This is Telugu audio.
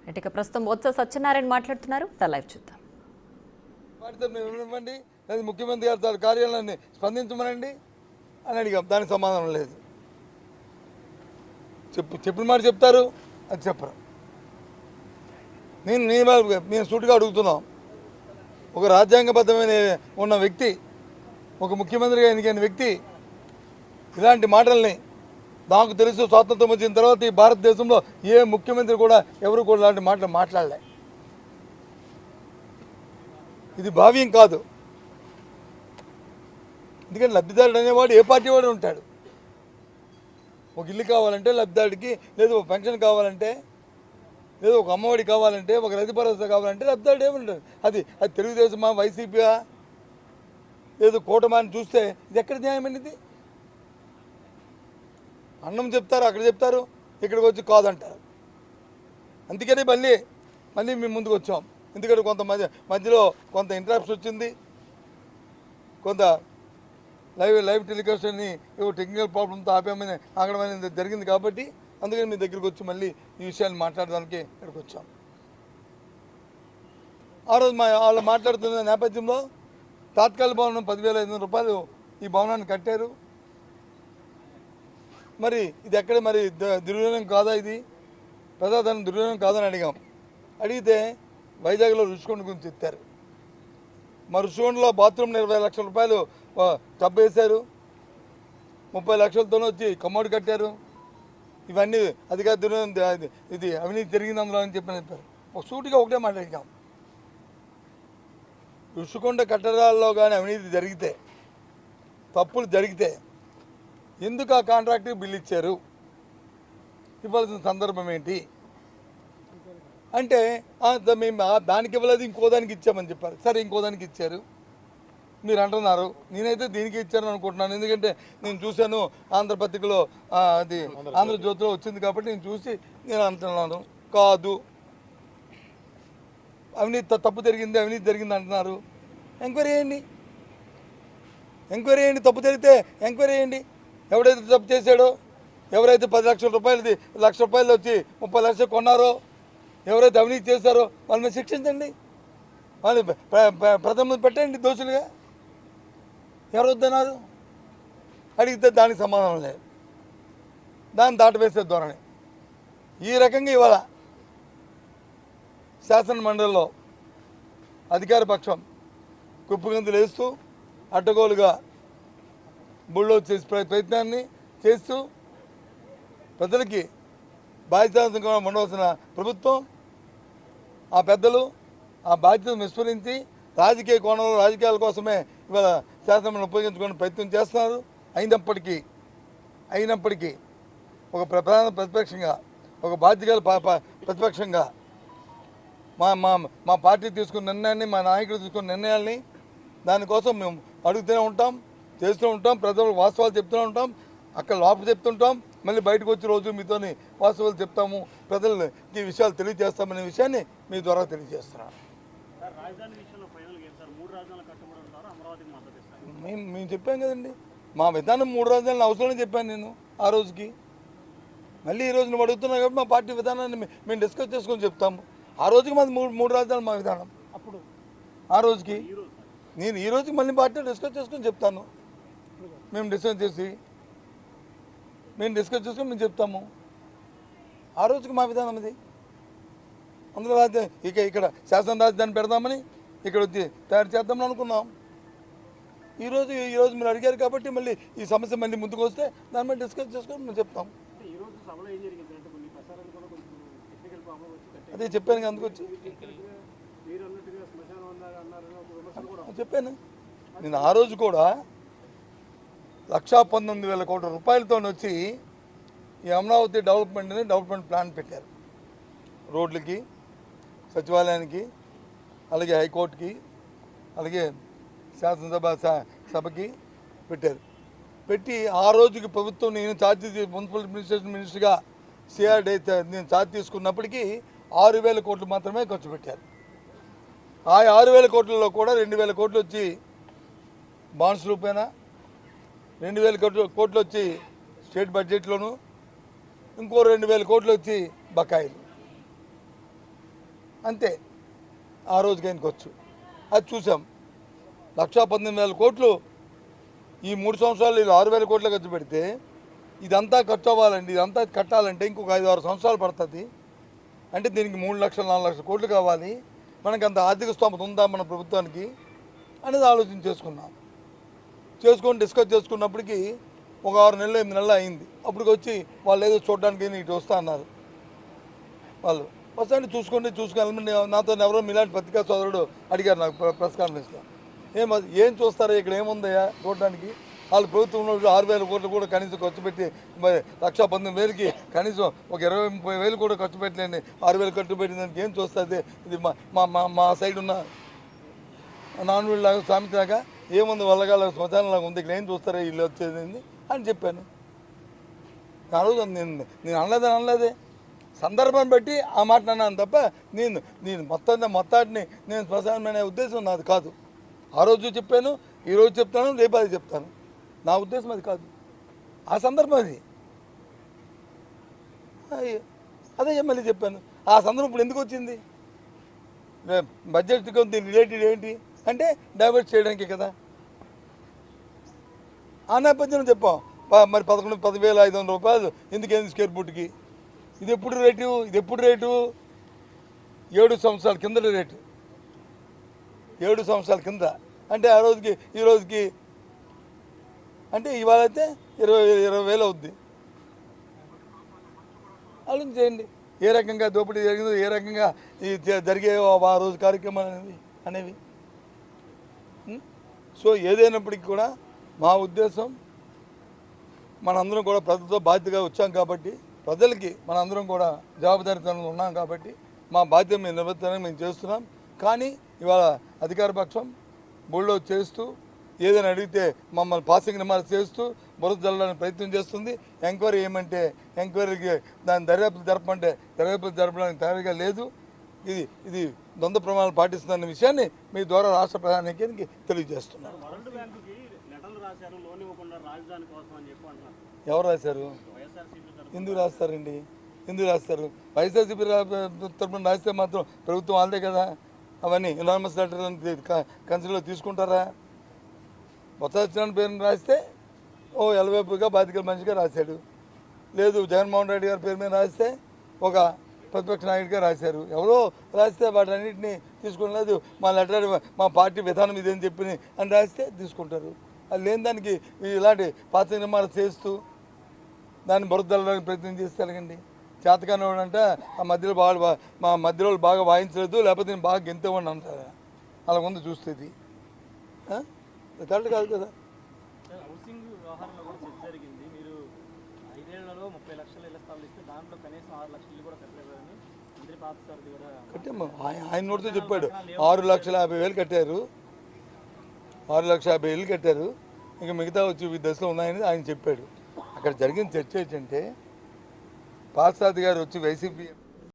ఇక ప్రస్తుతం బొత్స సత్యనారాయణ మాట్లాడుతున్నారు. లైవ్ చూద్దాం. ఇవ్వండి లేదా ముఖ్యమంత్రి గారు కార్యాలయాన్ని స్పందించమనండి అని అడిగాం. దానికి సమాధానం లేదు. చెప్పిన మాట చెప్తారు, అది చెప్పరు. నేను సూటిగా అడుగుతున్నాం. ఒక రాజ్యాంగబద్ధమైన ఉన్న వ్యక్తి, ఒక ముఖ్యమంత్రిగా ఎన్నికైన వ్యక్తి ఇలాంటి మాటల్ని, నాకు తెలుసు స్వాతంత్రం వచ్చిన తర్వాత ఈ భారతదేశంలో ఏ ముఖ్యమంత్రి కూడా ఎవరు కూడా ఇలాంటి మాటలు మాట్లాడలే. ఇది భావ్యం కాదు. ఎందుకంటే లబ్ధిదారుడు అనేవాడు ఏ పార్టీ వాడు ఉంటాడు. ఒక ఇల్లు కావాలంటే లబ్ధిదారుడికి, లేదు ఒక పెన్షన్ కావాలంటే, లేదు ఒక అమ్మఒడి కావాలంటే, ఒక రైతు భరోసా కావాలంటే లబ్ధిదారుడు ఏముంటుంది. అది తెలుగుదేశమా, వైసీపీయా, లేదు కూటమా అని చూస్తే ఇది ఎక్కడ న్యాయమైనది? అన్నం చెప్తారు, అక్కడ చెప్తారు, ఇక్కడికి వచ్చి కాదంటారు. అందుకని మళ్ళీ మేము ముందుకు వచ్చాం. ఎందుకంటే కొంత మధ్యలో కొంత ఇంటరప్షన్ వచ్చింది, కొంత లైవ్ టెలికాస్ట్ని టెక్నికల్ ప్రాబ్లంతో ఆగడం జరిగింది. కాబట్టి అందుకని మీ దగ్గరికి వచ్చి మళ్ళీ ఈ విషయాన్ని మాట్లాడడానికి ఇక్కడికి వచ్చాం. ఆ రోజు వాళ్ళు మాట్లాడుతున్న నేపథ్యంలో తాత్కాలిక భవనం 10,500 రూపాయలు ఈ భవనాన్ని కట్టారు. మరి ఇది ఎక్కడ మరి దుర్వినియోగం కాదా? ఇది ప్రజాధనం దుర్వినియోగం కాదని అడిగితే వైజాగ్లో రుషికొండ గురించి ఎత్తారు. మా రుషికొండలో బాత్రూమ్ 20 లక్షల రూపాయలు టబ్ వేశారు, 30 లక్షలతోనే వచ్చి కమోడ్ కట్టారు. ఇవన్నీ అధికార దుర్వినియోగం, ఇది అవినీతి జరిగింది అందులో అని చెప్పారు. ఒక సూటిగా ఒకటే మాట్లాడినాం. రుషికొండ కట్టడాల్లో కానీ అవినీతి జరిగితే, తప్పులు జరిగితే ఎందుకు ఆ కాంట్రాక్ట్కి బిల్లు ఇచ్చారు, ఇవ్వాల్సిన సందర్భం ఏంటి అంటే మేము దానికి ఇవ్వలేదు, ఇంకో దానికి ఇచ్చామని చెప్పారు. సరే, ఇంకో దానికి ఇచ్చారు మీరు అంటున్నారు. నేనైతే దీనికి ఇచ్చాను అనుకుంటున్నాను. ఎందుకంటే నేను చూశాను, ఆంధ్రపత్రికలో అది ఆంధ్రజ్యోతిలో వచ్చింది కాబట్టి నేను చూసి నేను అంటున్నాను. కాదు, అవినీతి తప్పు జరిగింది అంటున్నారు. ఎంక్వైరీ చేయండి, తప్పు జరిగితే ఎంక్వైరీ చేయండి. ఎవడైతే తప్పు చేశాడో, ఎవరైతే 10 లక్షల రూపాయలది 1,00,000 రూపాయలు వచ్చి 30 లక్షలు కొన్నారో, ఎవరైతే అవినీతి చేశారో వాళ్ళ మీద శిక్షించండి, వాళ్ళు ప్రథమ పెట్టండి దోషులుగా. ఎవరు వద్దన్నారు? అడిగితే దానికి సమాధానం లేదు, దాన్ని దాటవేసే ధోరణి. ఈ రకంగా ఇవాళ శాసన మండలిలో అధికార పక్షం కుప్పగంతులు వేస్తూ అడ్డగోలుగా బుల్డోజ్ చేసే ప్రయత్నాన్ని చేస్తూ ప్రజలకి బాధ్యతగా ఉండవలసిన ప్రభుత్వం, ఆ పెద్దలు ఆ బాధ్యతను విస్మరించి రాజకీయ కోణంలో రాజకీయాల కోసమే ఇవాళ శాసనమండలిని ఉపయోగించుకునే ప్రయత్నం చేస్తున్నారు. అయినప్పటికీ ఒక ప్రధాన ప్రతిపక్షంగా, ఒక బాధ్యత ప్రతిపక్షంగా మా పార్టీ తీసుకున్న నిర్ణయాన్ని, మా నాయకులు తీసుకున్న నిర్ణయాల్ని దానికోసం మేము అడుగుతూనే ఉంటాం, చేస్తూ ఉంటాం, ప్రజలకు వాస్తవాలు చెప్తూనే ఉంటాం. అక్కడ లోపల చెప్తుంటాం, మళ్ళీ బయటకు వచ్చి రోజు మీతోని వాస్తవాలు చెప్తాము, ప్రజలకి ఈ విషయాలు తెలియజేస్తామనే విషయాన్ని మీ ద్వారా తెలియజేస్తున్నాను. మేము చెప్పాం కదండి, మా విధానం 3 రాజధానులు అవసరమని చెప్పాను నేను ఆ రోజుకి. మళ్ళీ ఈ రోజు నువ్వు అడుగుతున్నావు కాబట్టి మా పార్టీ విధానాన్ని మేము డిస్కస్ చేసుకొని చెప్తాము. ఆ రోజుకి మాది 3 రాజధానులు మా విధానం. అప్పుడు ఆ రోజుకి నేను ఈ రోజుకి మళ్ళీ పార్టీ డిస్కస్ చేసుకొని చెప్తాను. మేము డిస్కస్ చేసుకొని మేము చెప్తాము. ఆ రోజుకి మా విధానం ఇది. అందులో ఇక్కడ శాసన రాజధాని పెడదామని ఇక్కడ వచ్చి తయారు చేద్దామని అనుకున్నాం. ఈరోజు మీరు అడిగారు కాబట్టి మళ్ళీ ఈ సమస్య మళ్ళీ ముందుకు వస్తే దాని మీద డిస్కస్ చేసుకొని మేము చెప్తాం. అదే చెప్పాను, అందుకు వచ్చి చెప్పాను. నేను ఆ రోజు కూడా 1,19,000 కోట్ల రూపాయలతో వచ్చి ఈ అమరావతి డెవలప్మెంట్ ప్లాన్ పెట్టారు. రోడ్లకి, సచివాలయానికి, అలాగే హైకోర్టుకి, అలాగే శాసనసభకి పెట్టారు. పెట్టి ఆ రోజుకి ప్రభుత్వం, నేను మున్సిపల్ అడ్మినిస్ట్రేషన్ మినిస్టర్గా సిఆర్డీ నేను ఛార్జ్ తీసుకున్నప్పటికీ 6,000 కోట్లు మాత్రమే ఖర్చు పెట్టారు. ఆ 6,000 కోట్లలో కూడా 2,000 కోట్లు వచ్చి బాండ్స్ రూపేనా, 2,000 కోట్లు వచ్చి స్టేట్ బడ్జెట్లోను, ఇంకో 2,000 కోట్లు వచ్చి బకాయిలు. అంతే. ఆ రోజుకి ఆయనకు వచ్చు. అది చూసాం. 1,18,000 కోట్లు ఈ 3 సంవత్సరాలు ఇది 6,000 కోట్లు ఖర్చు పెడితే ఇదంతా ఖర్చు అవ్వాలండి, ఇదంతా కట్టాలంటే ఇంకొక 5-6 సంవత్సరాలు పడుతుంది. అంటే దీనికి 3 లక్షలు 4 లక్షల కోట్లు కావాలి. మనకు అంత ఆర్థిక స్తోమత ఉందా మన ప్రభుత్వానికి అనేది ఆలోచన చేసుకొని డిస్కస్ చేసుకున్నప్పటికీ ఒక 6 నెలలు 8 నెలలు అయింది. అప్పటికి వచ్చి వాళ్ళు ఏదో చూడడానికి ఇటు వస్తా అన్నారు. వాళ్ళు వస్తాండి చూసుకొని నాతో ఎవరో మీలాంటి పత్రికా సోదరుడు అడిగారు నాకు ప్రెస్ కాన్ఫరెన్స్లో, ఏం చూస్తారో ఇక్కడ ఏముందయ్యా చూడడానికి, వాళ్ళు ప్రభుత్వంలో 6,000 కోట్లు కూడా కనీసం ఖర్చు పెట్టి 1,19,000కి కనీసం ఒక 20-30 కూడా ఖర్చు పెట్టలేండి, 6,000 ఖర్చు పెట్టిన దానికి ఏం చూస్తుంది, ఇది మా సైడ్ ఉన్న నాన్వీళ్ళ లాగా సామెతలాగా ఏముంది వల్లగాల శ్మశానంలాగా ఉంది, ఇక్కడ ఏం చూస్తారో ఇల్లు వచ్చేది అని చెప్పాను. ఆ రోజు నేను అనలేదే, సందర్భం బట్టి ఆ మాట అన్నాను తప్ప నేను మొత్తాన్ని నేను శ్మశానం అనే ఉద్దేశం నాది కాదు. ఆ రోజు చెప్పాను, ఈరోజు చెప్తాను, రేపు అది చెప్తాను. నా ఉద్దేశం అది కాదు, ఆ సందర్భం అది. అదే మళ్ళీ చెప్పాను. ఆ సందర్భం ఇప్పుడు ఎందుకు వచ్చింది? బడ్జెట్ దీని రిలేటెడ్ ఏంటి అంటే డైవర్ట్ చేయడానికి కదా. ఆ నేపథ్యంలో చెప్పాం. మరి 10,500 రూపాయలు ఎందుకైంది స్క్వేర్ ఫుట్కి? ఇది ఎప్పుడు రేటు 7 సంవత్సరాల కిందటి రేటు. 7 సంవత్సరాల కింద అంటే ఆ రోజుకి ఈ రోజుకి అంటే ఇవాళ అయితే 20,000 అవుద్ది. ఆలోచన చేయండి ఏ రకంగా దోపిడీ జరిగిందో, ఏ రకంగా ఈ జరిగే ఆ రోజు కార్యక్రమాలు అనేవి. సో ఏదైనప్పటికీ కూడా మా ఉద్దేశం, మనందరం కూడా ప్రజలతో బాధ్యతగా వచ్చాం కాబట్టి, ప్రజలకి మనందరం కూడా జవాబుదారీతనంలో ఉన్నాం కాబట్టి మా బాధ్యత మేము నిర్వర్తించడానికి మేము చేస్తున్నాం. కానీ ఇవాళ అధికార పక్షం బోల్డో చేస్తూ ఏదైనా అడిగితే మమ్మల్ని పాసింగ్ రిమార్క్స్ చేస్తూ బురద జల్లడానికి ప్రయత్నం చేస్తుంది. ఎంక్వైరీ ఏమంటే ఎంక్వైరీకి దాని దర్యాప్తు జరపడానికి తయారుగా లేదు. ఇది ద్వంద్వ ప్రమాణాలు పాటిస్తుందన్న విషయాన్ని మీ ద్వారా రాష్ట్ర ప్రధానికి తెలియజేస్తున్నారు. ఎవరు రాశారు? ఎందుకు రాస్తారండి? వైఎస్ఆర్సీపీ తరఫున రాస్తే మాత్రం ప్రభుత్వం వాళ్ళదే కదా. అవన్నీ ఎనానమస్ లెటర్లను కన్సిడర్లో తీసుకుంటారా? బొత్స సత్యనారాయణ పేరుని రాస్తే ఎలవేపుగా బాధికల మనిషిగా రాశాడు. లేదు జగన్మోహన్ రెడ్డి గారి పేరు మీద రాస్తే ఒక ప్రతిపక్ష నాయకుడిగా రాశారు. ఎవరో రాస్తే వాటన్నింటినీ తీసుకోలేదు. మా లెటర్ మా పార్టీ విధానం ఇదేని చెప్పి అని రాస్తే తీసుకుంటారు. అది లేని దానికి ఇలాంటి పాత నిర్మాణాలు చేస్తూ దాన్ని బురదల్లడానికి ప్రయత్నం చేస్తే ఎలాగండి? చేతకాని వాడంటే ఆ మధ్యలో మా మధ్యలో బాగా వాయించలేదు, లేకపోతే నేను బాగా గెంతేవాడిని అంటారా? అలా ముందు చూస్తుంది కరెక్ట్ కాదు కదా. హౌసింగ్ వ్యవహారంలో కూడా చర్చ జరిగింది. మీరు 5 ఏళ్లలో 30 లక్షల ఇళ్ల స్థలాలు ఇస్తే దాంట్లో కనీసం 6 లక్షల ఇల్లు కూడా కట్టలేదని మంత్రి పార్థసారథి కూడా కట్టాము. ఆయన నోటితో చెప్పాడు 6,50,000 కట్టారు, 6,50,000 కట్టారు, ఇంకా మిగతా వచ్చి ఈ దశలో ఉన్నాయని ఆయన చెప్పాడు. అక్కడ జరిగిన చర్చ ఏంటంటే పార్థసారథి గారు వచ్చి వైసీపీ